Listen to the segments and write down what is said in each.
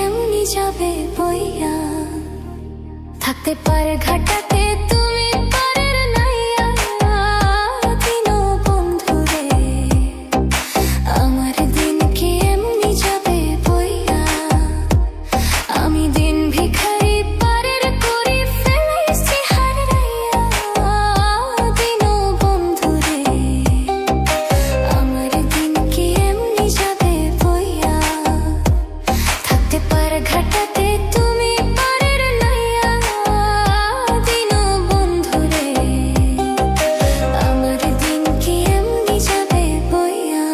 এমনি যাবে বইয়া। থাকতে পারে ঘাটাতে তুমি পারের নাইয়া, দিনও বন্ধুরে আমার দিন কি এমনি যাবে বইয়া। আমি দিন ভিখারি পারের করি ফেলাইছি হারাইয়া, দিনও বন্ধুরে আমার দিন কি এমনি যাবে বইয়া। থাকতে পারে ঘাটাতে তুমি পারের নাইয়া, দিনও বন্ধুরে আমার দিন কি এমনি যাবে বইয়া।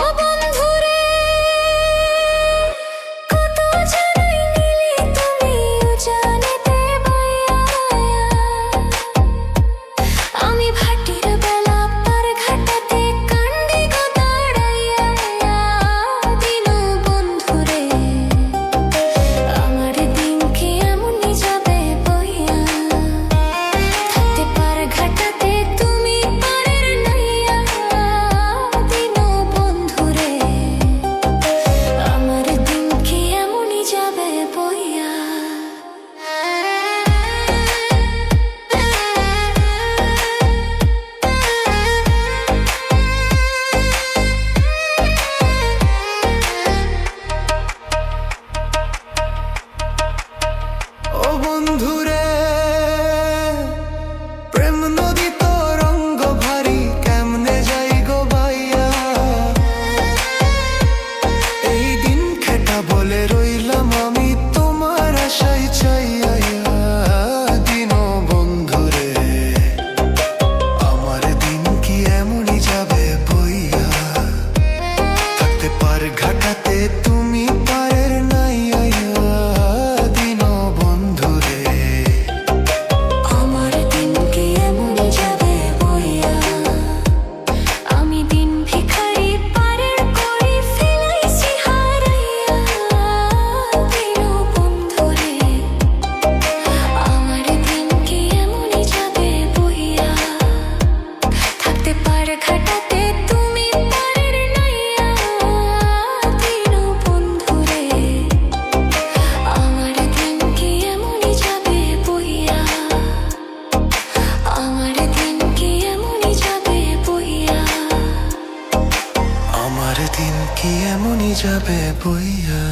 ও বন্ধুরে কত জানাই নিলি তুমি জানিতে বইয়া। আমি ভাটির বেলা পার ঘাটাতে কান্দি গো দাঁড়াইয়া, দিনও বন্ধুরে আমার দিন কি এমনি যাবে বইয়া। থাকতে পার ঘাটাতে তুমি পারের নাইয়া, দিনও বন্ধুরে আমার দিন কি এমনি যাবে বইয়া। ও বন্ধুরে প্রেম নদী তরঙ্গ ভারী কেমনে যাই গো বাইয়া। এই দিন খেটা বলে রইলাম আমি তোমার আশায় চাইয়া, দিনও বন্ধুরে আমার দিন কি এমনি যাবে বইয়া। থাকতে পার ঘাটাতে তুমি পারের নাইয়া, দিনও বন্ধুরে আমার দিন কি এমনি যাবে বইয়া। আমি দিন ভিখারি পারের করি ফেলাইছি হারাইয়া, দিনও বন্ধুরে আমার দিন কি এমনি যাবে বইয়া। থাকতে পারে ঘাটাতে তুমি পারের নাইয়া, দিনও বন্ধুরে আমার দিন কি এমনি যাবে বইয়া। আমার দিন কি এমনি যাবে বইয়া। আমার দিন কি এমনি যাবে বইয়া।